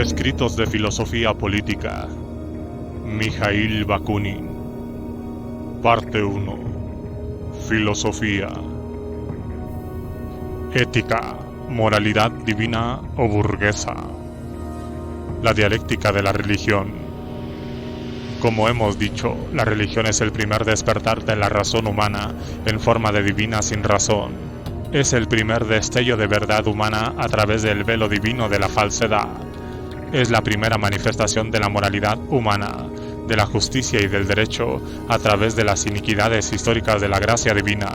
Escritos de filosofía política. Mijaíl Bakunin. Parte 1. Filosofía. Ética, moralidad divina o burguesa. La dialéctica de la religión. Como hemos dicho, la religión es el primer despertar de la razón humana en forma de divina sin razón. Es el primer destello de verdad humana a través del velo divino de la falsedad. Es la primera manifestación de la moralidad humana, de la justicia y del derecho a través de las iniquidades históricas de la gracia divina.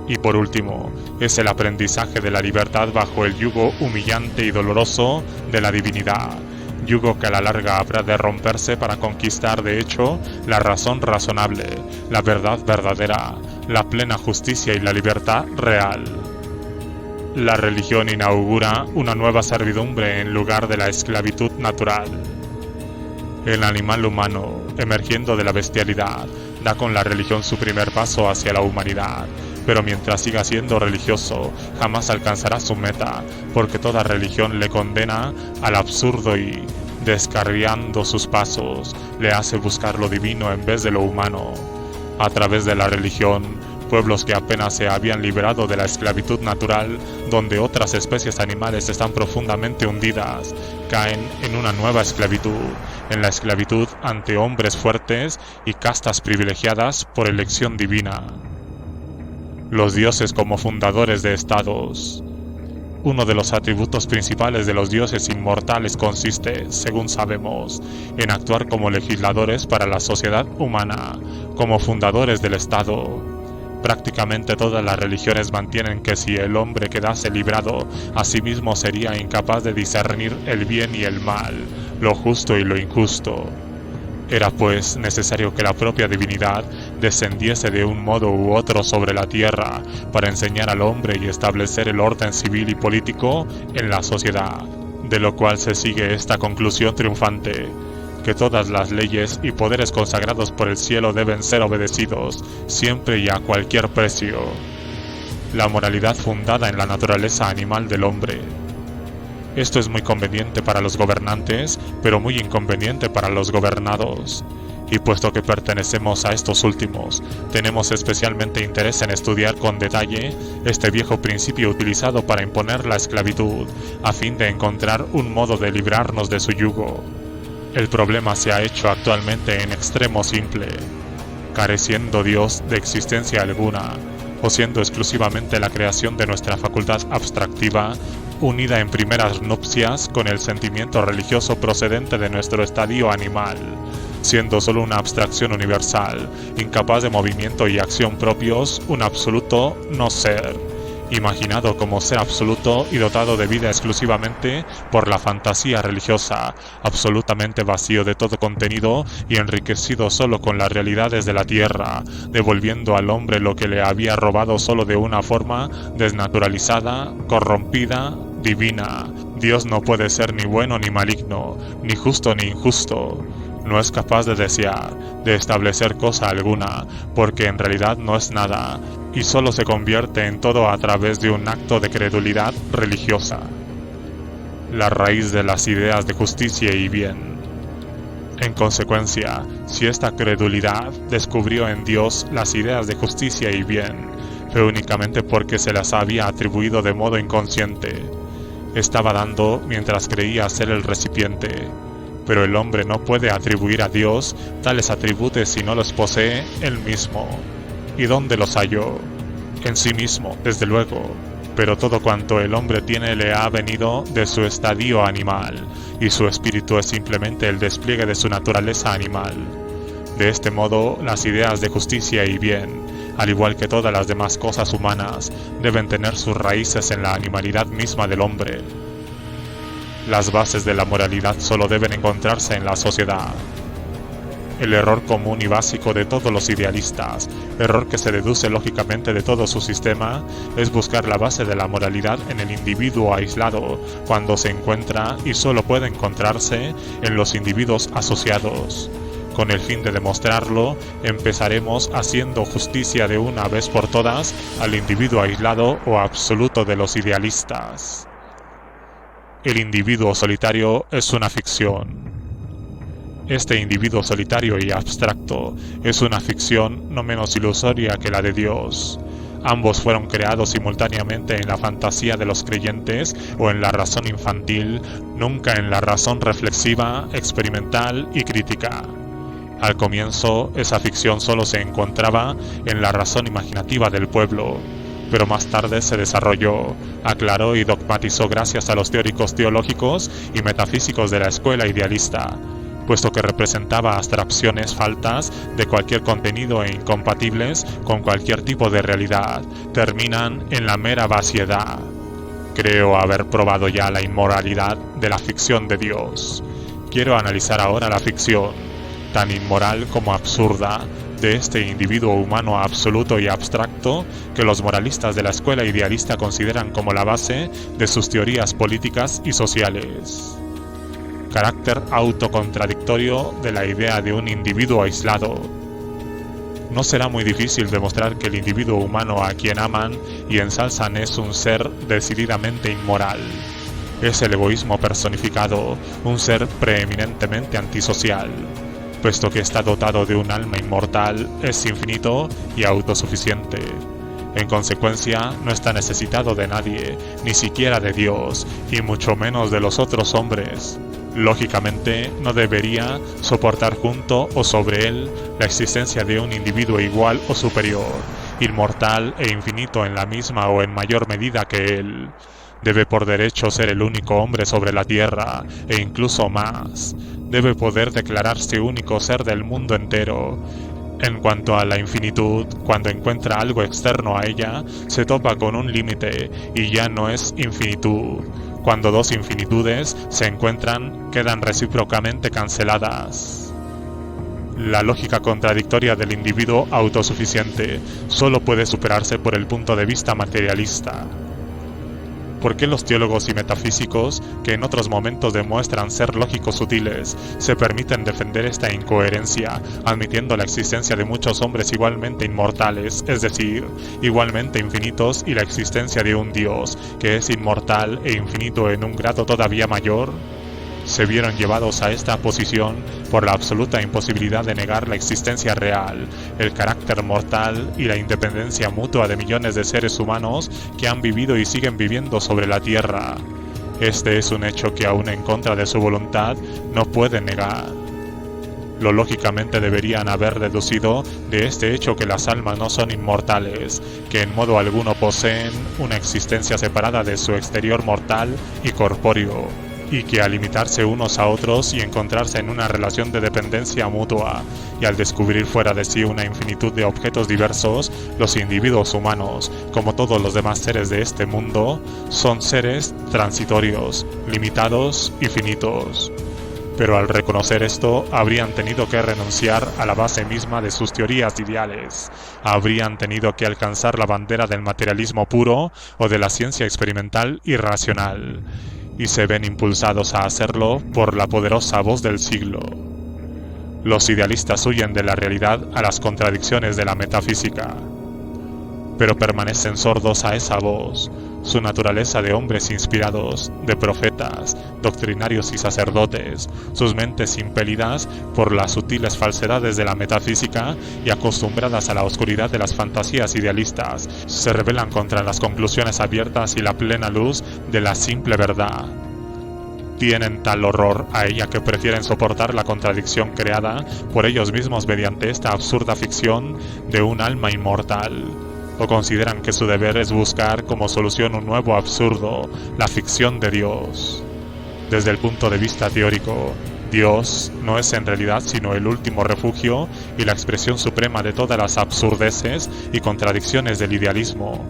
Y por último, es el aprendizaje de la libertad bajo el yugo humillante y doloroso de la divinidad, yugo que a la larga habrá de romperse para conquistar de hecho la razón razonable, la verdad verdadera, la plena justicia y la libertad real. La religión inaugura una nueva servidumbre en lugar de la esclavitud natural. El animal humano, emergiendo de la bestialidad, da con la religión su primer paso hacia la humanidad, pero mientras siga siendo religioso, jamás alcanzará su meta, porque toda religión le condena al absurdo y, descarriando sus pasos, le hace buscar lo divino en vez de lo humano. A través de la religión, pueblos que apenas se habían liberado de la esclavitud natural, donde otras especies animales están profundamente hundidas, caen en una nueva esclavitud, en la esclavitud ante hombres fuertes y castas privilegiadas por elección divina. Los dioses como fundadores de estados. Uno de los atributos principales de los dioses inmortales consiste, según sabemos, en actuar como legisladores para la sociedad humana, como fundadores del Estado. Prácticamente todas las religiones mantienen que si el hombre quedase librado, a sí mismo sería incapaz de discernir el bien y el mal, lo justo y lo injusto. Era pues necesario que la propia divinidad descendiese de un modo u otro sobre la tierra para enseñar al hombre y establecer el orden civil y político en la sociedad, de lo cual se sigue esta conclusión triunfante: que todas las leyes y poderes consagrados por el cielo deben ser obedecidos, siempre y a cualquier precio. La moralidad fundada en la naturaleza animal del hombre. Esto es muy conveniente para los gobernantes, pero muy inconveniente para los gobernados. Y puesto que pertenecemos a estos últimos, tenemos especialmente interés en estudiar con detalle este viejo principio utilizado para imponer la esclavitud, a fin de encontrar un modo de librarnos de su yugo. El problema se ha hecho actualmente en extremo simple, careciendo Dios de existencia alguna, o siendo exclusivamente la creación de nuestra facultad abstractiva, unida en primeras nupcias con el sentimiento religioso procedente de nuestro estadio animal, siendo solo una abstracción universal, incapaz de movimiento y acción propios, un absoluto no ser, imaginado como ser absoluto y dotado de vida exclusivamente por la fantasía religiosa, absolutamente vacío de todo contenido y enriquecido solo con las realidades de la tierra, devolviendo al hombre lo que le había robado solo de una forma desnaturalizada, corrompida, divina. Dios no puede ser ni bueno ni maligno, ni justo ni injusto. No es capaz de desear, de establecer cosa alguna, porque en realidad no es nada, y solo se convierte en todo a través de un acto de credulidad religiosa. La raíz de las ideas de justicia y bien. En consecuencia, si esta credulidad descubrió en Dios las ideas de justicia y bien, fue únicamente porque se las había atribuido de modo inconsciente. Estaba dando mientras creía ser el recipiente. Pero el hombre no puede atribuir a Dios tales atributos si no los posee él mismo. ¿Y dónde los halló? En sí mismo, desde luego. Pero todo cuanto el hombre tiene le ha venido de su estadio animal, y su espíritu es simplemente el despliegue de su naturaleza animal. De este modo, las ideas de justicia y bien, al igual que todas las demás cosas humanas, deben tener sus raíces en la animalidad misma del hombre. Las bases de la moralidad solo deben encontrarse en la sociedad. El error común y básico de todos los idealistas, error que se deduce lógicamente de todo su sistema, es buscar la base de la moralidad en el individuo aislado, cuando se encuentra y solo puede encontrarse en los individuos asociados. Con el fin de demostrarlo, empezaremos haciendo justicia de una vez por todas al individuo aislado o absoluto de los idealistas. el individuo solitario es una ficción. Este individuo solitario y abstracto es una ficción no menos ilusoria que la de Dios. Ambos fueron creados simultáneamente en la fantasía de los creyentes o en la razón infantil, nunca en la razón reflexiva, experimental y crítica. Al comienzo, esa ficción solo se encontraba en la razón imaginativa del pueblo, pero más tarde se desarrolló, aclaró y dogmatizó gracias a los teóricos teológicos y metafísicos de la escuela idealista, puesto que representaba abstracciones faltas de cualquier contenido e incompatibles con cualquier tipo de realidad, terminan en la mera vaciedad. Creo haber probado ya la inmoralidad de la ficción de Dios. Quiero analizar ahora la ficción, tan inmoral como absurda, de este individuo humano absoluto y abstracto que los moralistas de la escuela idealista consideran como la base de sus teorías políticas y sociales. Carácter autocontradictorio de la idea de un individuo aislado. No será muy difícil demostrar que el individuo humano a quien aman y ensalzan es un ser decididamente inmoral. Es el egoísmo personificado, un ser preeminentemente antisocial. Puesto que está dotado de un alma inmortal, es infinito y autosuficiente. En consecuencia, no está necesitado de nadie, ni siquiera de Dios, y mucho menos de los otros hombres. Lógicamente, no debería soportar junto o sobre él la existencia de un individuo igual o superior, inmortal e infinito en la misma o en mayor medida que él. Debe por derecho ser el único hombre sobre la tierra, e incluso más. Debe poder declararse único ser del mundo entero. En cuanto a la infinitud, cuando encuentra algo externo a ella, se topa con un límite y ya no es infinitud. Cuando dos infinitudes se encuentran, quedan recíprocamente canceladas. La lógica contradictoria del individuo autosuficiente solo puede superarse por el punto de vista materialista. ¿Por qué los teólogos y metafísicos, que en otros momentos demuestran ser lógicos sutiles, se permiten defender esta incoherencia, admitiendo la existencia de muchos hombres igualmente inmortales, es decir, igualmente infinitos, y la existencia de un Dios, que es inmortal e infinito en un grado todavía mayor? Se vieron llevados a esta posición por la absoluta imposibilidad de negar la existencia real, el carácter mortal y la independencia mutua de millones de seres humanos que han vivido y siguen viviendo sobre la Tierra. Este es un hecho que aún en contra de su voluntad no pueden negar. Lo lógicamente deberían haber deducido de este hecho que las almas no son inmortales, que en modo alguno poseen una existencia separada de su exterior mortal y corpóreo, y que al limitarse unos a otros y encontrarse en una relación de dependencia mutua, y al descubrir fuera de sí una infinitud de objetos diversos, los individuos humanos, como todos los demás seres de este mundo, son seres transitorios, limitados y finitos. Pero al reconocer esto, habrían tenido que renunciar a la base misma de sus teorías ideales. Habrían tenido que alcanzar la bandera del materialismo puro o de la ciencia experimental y racional, y se ven impulsados a hacerlo por la poderosa voz del siglo. Los idealistas huyen de la realidad a las contradicciones de la metafísica, pero permanecen sordos a esa voz. Su naturaleza de hombres inspirados, de profetas, doctrinarios y sacerdotes, sus mentes impelidas por las sutiles falsedades de la metafísica y acostumbradas a la oscuridad de las fantasías idealistas, se rebelan contra las conclusiones abiertas y la plena luz de la simple verdad. Tienen tal horror a ella que prefieren soportar la contradicción creada por ellos mismos mediante esta absurda ficción de un alma inmortal. O consideran que su deber es buscar como solución un nuevo absurdo, la ficción de Dios. Desde el punto de vista teórico, Dios no es en realidad sino el último refugio y la expresión suprema de todas las absurdeces y contradicciones del idealismo.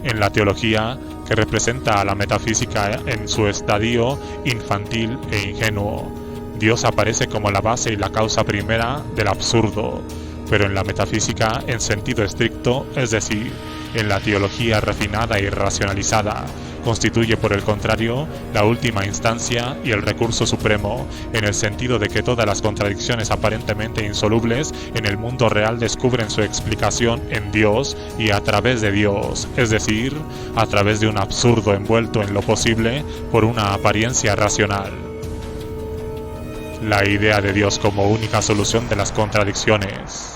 En la teología, que representa a la metafísica en su estadio infantil e ingenuo, Dios aparece como la base y la causa primera del absurdo, pero en la metafísica en sentido estricto, es decir, en la teología refinada y racionalizada, constituye por el contrario la última instancia y el recurso supremo, en el sentido de que todas las contradicciones aparentemente insolubles en el mundo real descubren su explicación en Dios y a través de Dios, es decir, a través de un absurdo envuelto en lo posible por una apariencia racional. La idea de Dios como única solución de las contradicciones.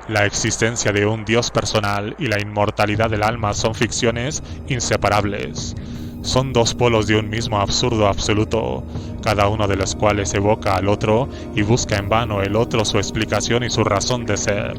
La existencia de un Dios personal y la inmortalidad del alma son ficciones inseparables. Son dos polos de un mismo absurdo absoluto, cada uno de los cuales evoca al otro y busca en vano el otro su explicación y su razón de ser.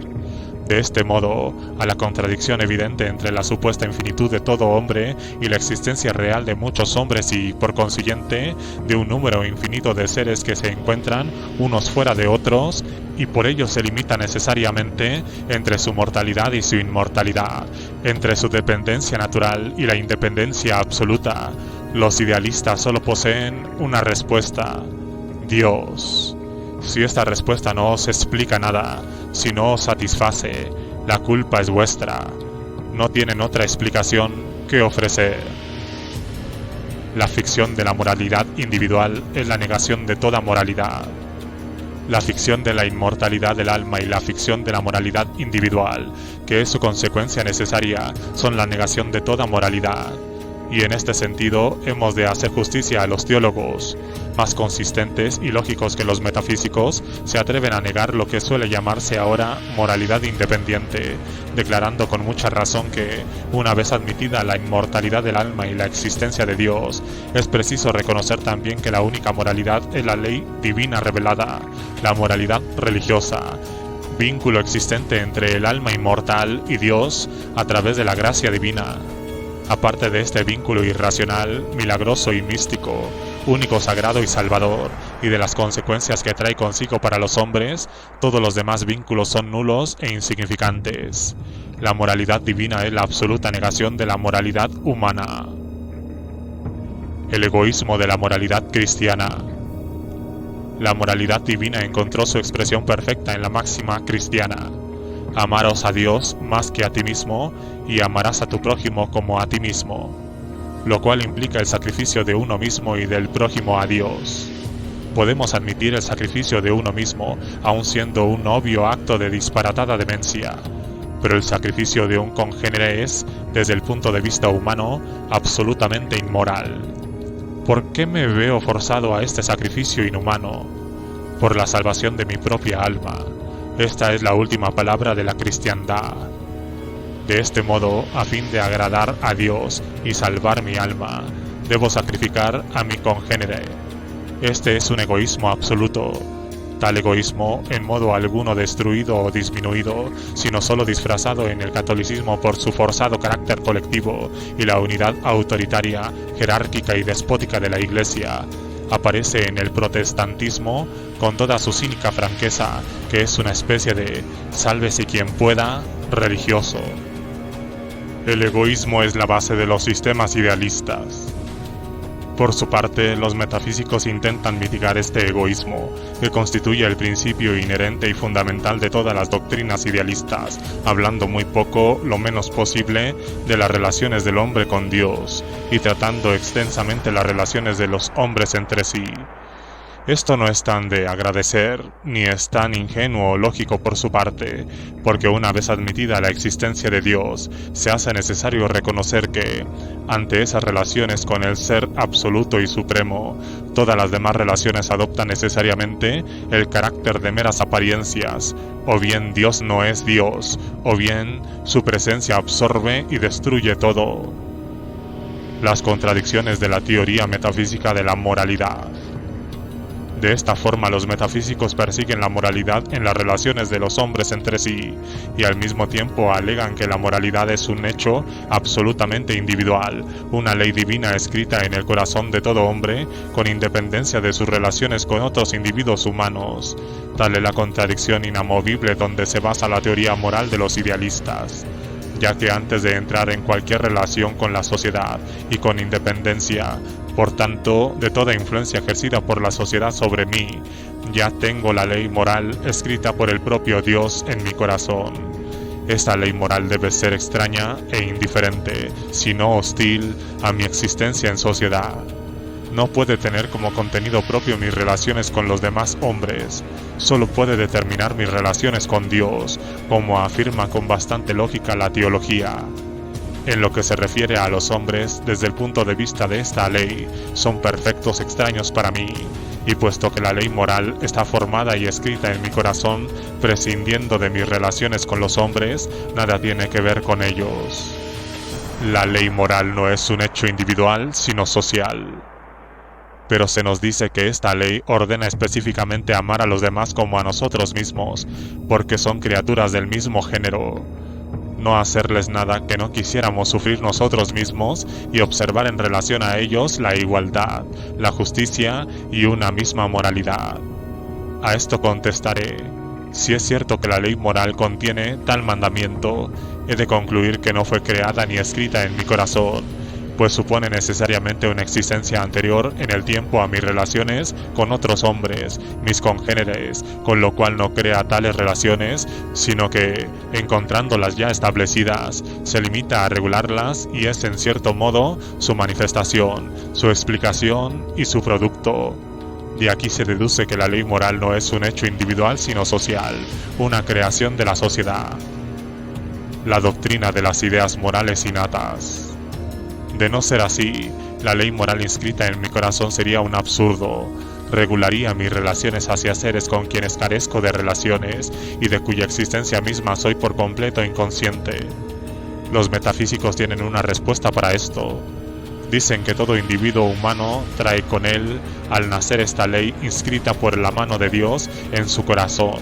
De este modo, a la contradicción evidente entre la supuesta infinitud de todo hombre y la existencia real de muchos hombres y, por consiguiente, de un número infinito de seres que se encuentran unos fuera de otros, y por ello se limita necesariamente entre su mortalidad y su inmortalidad, entre su dependencia natural y la independencia absoluta, los idealistas solo poseen una respuesta: Dios. Si esta respuesta no os explica nada, si no os satisface, la culpa es vuestra. No tienen otra explicación que ofrecer. La ficción de la moralidad individual es la negación de toda moralidad. La ficción de la inmortalidad del alma y la ficción de la moralidad individual, que es su consecuencia necesaria, son la negación de toda moralidad. Y en este sentido hemos de hacer justicia a los teólogos, más consistentes y lógicos que los metafísicos, se atreven a negar lo que suele llamarse ahora moralidad independiente, declarando con mucha razón que, una vez admitida la inmortalidad del alma y la existencia de Dios, es preciso reconocer también que la única moralidad es la ley divina revelada, la moralidad religiosa, vínculo existente entre el alma inmortal y Dios a través de la gracia divina. Aparte de este vínculo irracional, milagroso y místico, único, sagrado y salvador, y de las consecuencias que trae consigo para los hombres, todos los demás vínculos son nulos e insignificantes. La moralidad divina es la absoluta negación de la moralidad humana. El egoísmo de la moralidad cristiana. La moralidad divina encontró su expresión perfecta en la máxima cristiana: amaros a Dios más que a ti mismo, y amarás a tu prójimo como a ti mismo, lo cual implica el sacrificio de uno mismo y del prójimo a Dios. Podemos admitir el sacrificio de uno mismo, aun siendo un obvio acto de disparatada demencia, pero el sacrificio de un congénere es, desde el punto de vista humano, absolutamente inmoral. ¿Por qué me veo forzado a este sacrificio inhumano? Por la salvación de mi propia alma. Esta es la última palabra de la cristiandad. De este modo, a fin de agradar a Dios y salvar mi alma, debo sacrificar a mi congénere. Este es un egoísmo absoluto. Tal egoísmo en modo alguno destruido o disminuido, sino solo disfrazado en el catolicismo por su forzado carácter colectivo y la unidad autoritaria, jerárquica y despótica de la Iglesia, aparece en el protestantismo con toda su cínica franqueza, que es una especie de sálvese quien pueda religioso. El egoísmo es la base de los sistemas idealistas. Por su parte, los metafísicos intentan mitigar este egoísmo, que constituye el principio inherente y fundamental de todas las doctrinas idealistas, hablando muy poco, lo menos posible, de las relaciones del hombre con Dios, y tratando extensamente las relaciones de los hombres entre sí. Esto no es tan de agradecer, ni es tan ingenuo o lógico por su parte, porque una vez admitida la existencia de Dios, se hace necesario reconocer que, ante esas relaciones con el Ser Absoluto y Supremo, todas las demás relaciones adoptan necesariamente el carácter de meras apariencias, o bien Dios no es Dios, o bien su presencia absorbe y destruye todo. Las contradicciones de la teoría metafísica de la moralidad. De esta forma, los metafísicos persiguen la moralidad en las relaciones de los hombres entre sí, y al mismo tiempo alegan que la moralidad es un hecho absolutamente individual, una ley divina escrita en el corazón de todo hombre, con independencia de sus relaciones con otros individuos humanos. Tal es la contradicción inamovible donde se basa la teoría moral de los idealistas, ya que antes de entrar en cualquier relación con la sociedad y con independencia, por tanto, de toda influencia ejercida por la sociedad sobre mí, ya tengo la ley moral escrita por el propio Dios en mi corazón. Esta ley moral debe ser extraña e indiferente, sino hostil a mi existencia en sociedad. No puede tener como contenido propio mis relaciones con los demás hombres, solo puede determinar mis relaciones con Dios, como afirma con bastante lógica la teología. En lo que se refiere a los hombres, desde el punto de vista de esta ley, son perfectos extraños para mí, y puesto que la ley moral está formada y escrita en mi corazón, prescindiendo de mis relaciones con los hombres, nada tiene que ver con ellos. La ley moral no es un hecho individual, sino social. Pero se nos dice que esta ley ordena específicamente amar a los demás como a nosotros mismos, porque son criaturas del mismo género. No hacerles nada que no quisiéramos sufrir nosotros mismos y observar en relación a ellos la igualdad, la justicia y una misma moralidad. A esto contestaré: si es cierto que la ley moral contiene tal mandamiento, he de concluir que no fue creada ni escrita en mi corazón, pues supone necesariamente una existencia anterior en el tiempo a mis relaciones con otros hombres, mis congéneres, con lo cual no crea tales relaciones, sino que, encontrándolas ya establecidas, se limita a regularlas y es en cierto modo su manifestación, su explicación y su producto. De aquí se deduce que la ley moral no es un hecho individual sino social, una creación de la sociedad. La doctrina de las ideas morales innatas. De no ser así, la ley moral inscrita en mi corazón sería un absurdo. Regularía mis relaciones hacia seres con quienes carezco de relaciones y de cuya existencia misma soy por completo inconsciente. Los metafísicos tienen una respuesta para esto. Dicen que todo individuo humano trae con él, al nacer, esta ley inscrita por la mano de Dios en su corazón,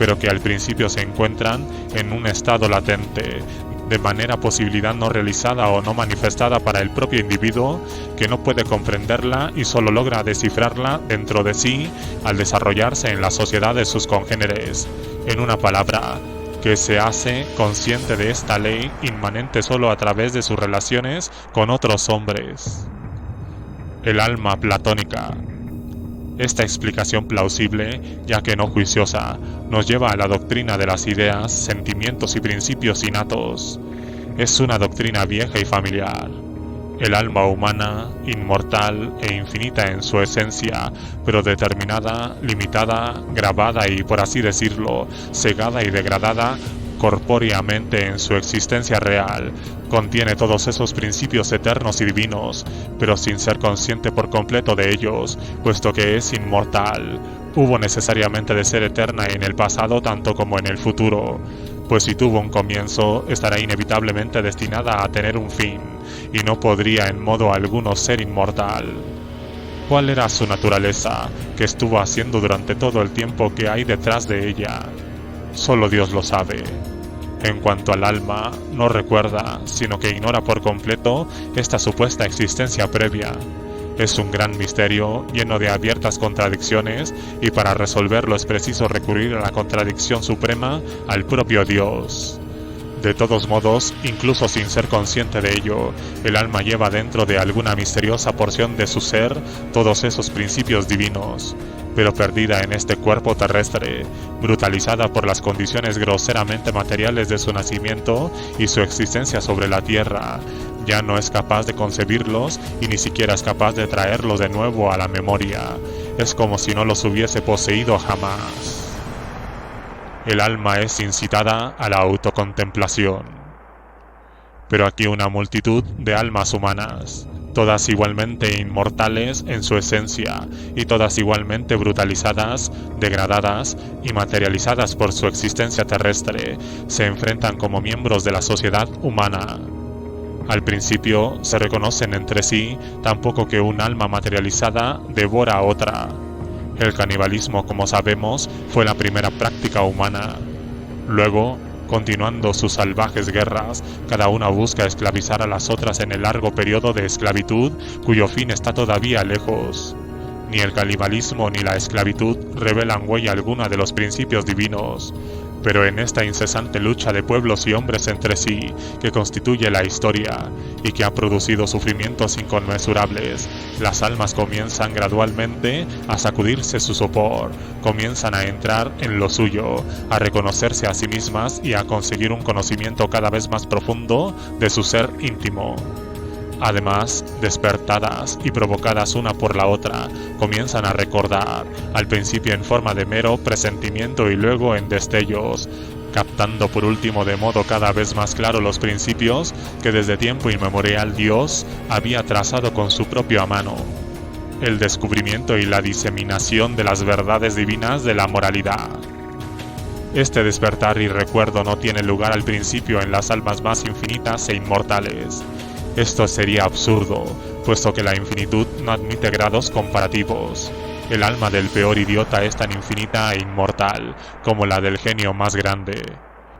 pero que al principio se encuentran en un estado latente, de manera posibilidad no realizada o no manifestada para el propio individuo, que no puede comprenderla y solo logra descifrarla dentro de sí al desarrollarse en la sociedad de sus congéneres. En una palabra, que se hace consciente de esta ley inmanente solo a través de sus relaciones con otros hombres. El alma platónica. Esta explicación plausible, ya que no juiciosa, nos lleva a la doctrina de las ideas, sentimientos y principios innatos. Es una doctrina vieja y familiar. El alma humana, inmortal e infinita en su esencia, pero determinada, limitada, grabada y, por así decirlo, cegada y degradada corpóreamente en su existencia real, contiene todos esos principios eternos y divinos, pero sin ser consciente por completo de ellos, puesto que es inmortal. Hubo necesariamente de ser eterna en el pasado tanto como en el futuro, pues si tuvo un comienzo, estará inevitablemente destinada a tener un fin, y no podría en modo alguno ser inmortal. ¿Cuál era su naturaleza, que estuvo haciendo durante todo el tiempo que hay detrás de ella? Solo Dios lo sabe. En cuanto al alma, no recuerda, sino que ignora por completo esta supuesta existencia previa. Es un gran misterio, lleno de abiertas contradicciones, y para resolverlo es preciso recurrir a la contradicción suprema, al propio Dios. De todos modos, incluso sin ser consciente de ello, el alma lleva dentro de alguna misteriosa porción de su ser todos esos principios divinos, pero perdida en este cuerpo terrestre, brutalizada por las condiciones groseramente materiales de su nacimiento y su existencia sobre la tierra, ya no es capaz de concebirlos y ni siquiera es capaz de traerlos de nuevo a la memoria. Es como si no los hubiese poseído jamás. El alma es incitada a la autocontemplación. Pero aquí una multitud de almas humanas, todas igualmente inmortales en su esencia y todas igualmente brutalizadas, degradadas y materializadas por su existencia terrestre, se enfrentan como miembros de la sociedad humana. Al principio se reconocen entre sí, tan poco que un alma materializada devora a otra. El canibalismo, como sabemos, fue la primera práctica humana. Luego, continuando sus salvajes guerras, cada una busca esclavizar a las otras en el largo periodo de esclavitud, cuyo fin está todavía lejos. Ni el canibalismo ni la esclavitud revelan huella alguna de los principios divinos. Pero en esta incesante lucha de pueblos y hombres entre sí, que constituye la historia, y que ha producido sufrimientos inconmensurables, las almas comienzan gradualmente a sacudirse su sopor, comienzan a entrar en lo suyo, a reconocerse a sí mismas y a conseguir un conocimiento cada vez más profundo de su ser íntimo. Además, despertadas y provocadas una por la otra, comienzan a recordar, al principio en forma de mero presentimiento y luego en destellos, captando por último de modo cada vez más claro los principios que desde tiempo inmemorial Dios había trazado con su propia mano. El descubrimiento y la diseminación de las verdades divinas de la moralidad. Este despertar y recuerdo no tiene lugar al principio en las almas más infinitas e inmortales. Esto sería absurdo, puesto que la infinitud no admite grados comparativos. El alma del peor idiota es tan infinita e inmortal como la del genio más grande.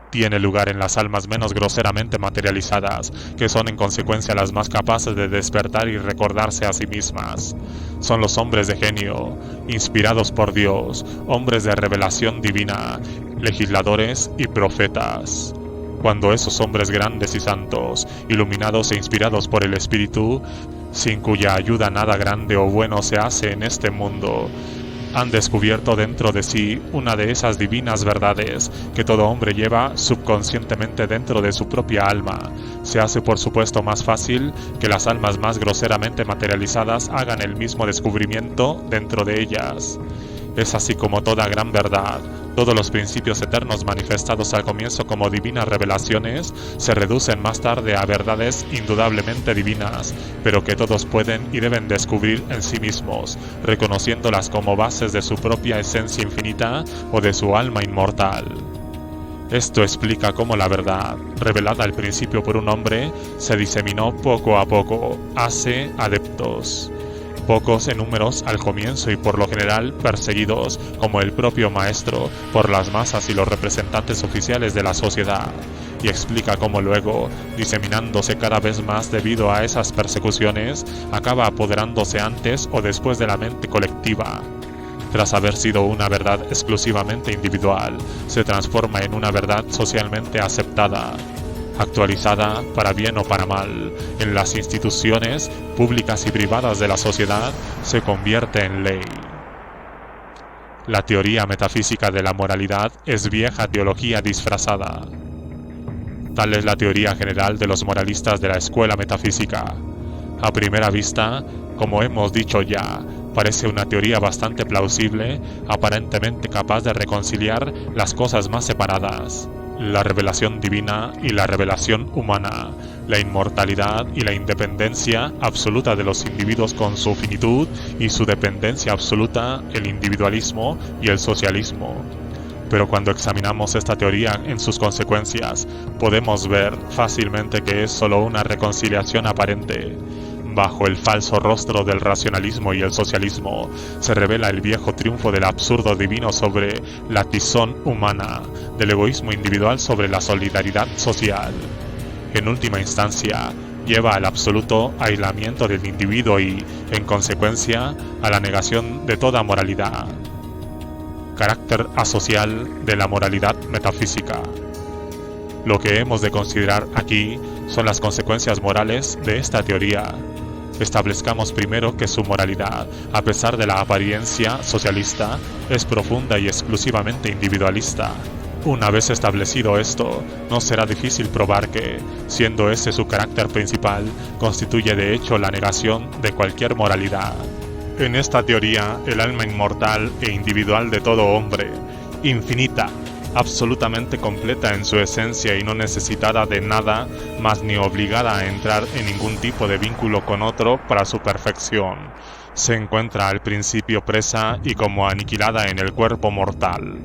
Tiene lugar en las almas menos groseramente materializadas, que son en consecuencia las más capaces de despertar y recordarse a sí mismas. Son los hombres de genio, inspirados por Dios, hombres de revelación divina, legisladores y profetas. Cuando esos hombres grandes y santos, iluminados e inspirados por el Espíritu, sin cuya ayuda nada grande o bueno se hace en este mundo, han descubierto dentro de sí una de esas divinas verdades que todo hombre lleva subconscientemente dentro de su propia alma, se hace por supuesto más fácil que las almas más groseramente materializadas hagan el mismo descubrimiento dentro de ellas. Es así como toda gran verdad, todos los principios eternos manifestados al comienzo como divinas revelaciones, se reducen más tarde a verdades indudablemente divinas, pero que todos pueden y deben descubrir en sí mismos, reconociéndolas como bases de su propia esencia infinita o de su alma inmortal. Esto explica cómo la verdad, revelada al principio por un hombre, se diseminó poco a poco, hace adeptos. Pocos en números al comienzo y por lo general perseguidos, como el propio maestro, por las masas y los representantes oficiales de la sociedad, y explica cómo luego, diseminándose cada vez más debido a esas persecuciones, acaba apoderándose antes o después de la mente colectiva. Tras haber sido una verdad exclusivamente individual, se transforma en una verdad socialmente aceptada, actualizada para bien o para mal, en las instituciones públicas y privadas de la sociedad, se convierte en ley. La teoría metafísica de la moralidad es vieja teología disfrazada. Tal es la teoría general de los moralistas de la escuela metafísica. A primera vista, como hemos dicho ya, parece una teoría bastante plausible, aparentemente capaz de reconciliar las cosas más separadas. La revelación divina y la revelación humana, la inmortalidad y la independencia absoluta de los individuos con su finitud y su dependencia absoluta, el individualismo y el socialismo. Pero cuando examinamos esta teoría en sus consecuencias, podemos ver fácilmente que es solo una reconciliación aparente. Bajo el falso rostro del racionalismo y el socialismo, se revela el viejo triunfo del absurdo divino sobre la tizón humana, del egoísmo individual sobre la solidaridad social. En última instancia, lleva al absoluto aislamiento del individuo y, en consecuencia, a la negación de toda moralidad. Carácter asocial de la moralidad metafísica. Lo que hemos de considerar aquí son las consecuencias morales de esta teoría. Establezcamos primero que su moralidad, a pesar de la apariencia socialista, es profunda y exclusivamente individualista. Una vez establecido esto, no será difícil probar que, siendo ese su carácter principal, constituye de hecho la negación de cualquier moralidad. En esta teoría, el alma inmortal e individual de todo hombre, infinita, absolutamente completa en su esencia y no necesitada de nada más ni obligada a entrar en ningún tipo de vínculo con otro para su perfección, se encuentra al principio presa y como aniquilada en el cuerpo mortal.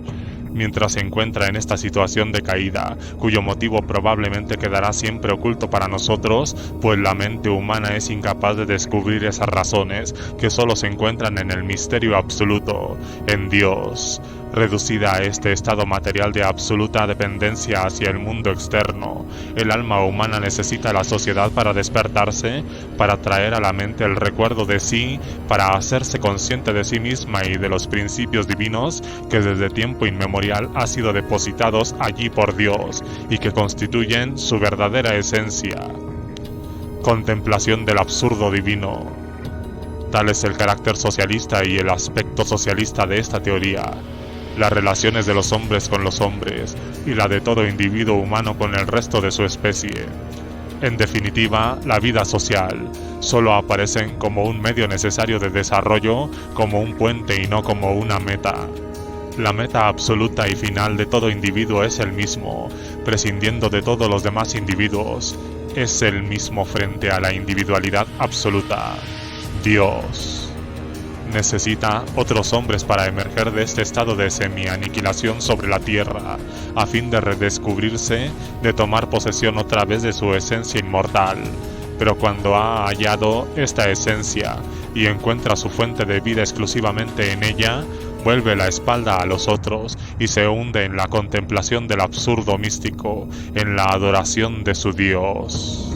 Mientras se encuentra en esta situación de caída, cuyo motivo probablemente quedará siempre oculto para nosotros, pues la mente humana es incapaz de descubrir esas razones que solo se encuentran en el misterio absoluto, en Dios. Reducida a este estado material de absoluta dependencia hacia el mundo externo, el alma humana necesita la sociedad para despertarse, para traer a la mente el recuerdo de sí, para hacerse consciente de sí misma y de los principios divinos que desde tiempo inmemorial han sido depositados allí por Dios y que constituyen su verdadera esencia. Contemplación del absurdo divino. Tal es el carácter socialista y el aspecto socialista de esta teoría. Las relaciones de los hombres con los hombres y la de todo individuo humano con el resto de su especie. En definitiva, la vida social solo aparecen como un medio necesario de desarrollo, como un puente y no como una meta. La meta absoluta y final de todo individuo es el mismo, prescindiendo de todos los demás individuos. Es el mismo frente a la individualidad absoluta. Dios necesita otros hombres para emerger de este estado de semi-aniquilación sobre la tierra, a fin de redescubrirse, de tomar posesión otra vez de su esencia inmortal. Pero cuando ha hallado esta esencia y encuentra su fuente de vida exclusivamente en ella, vuelve la espalda a los otros y se hunde en la contemplación del absurdo místico, en la adoración de su Dios.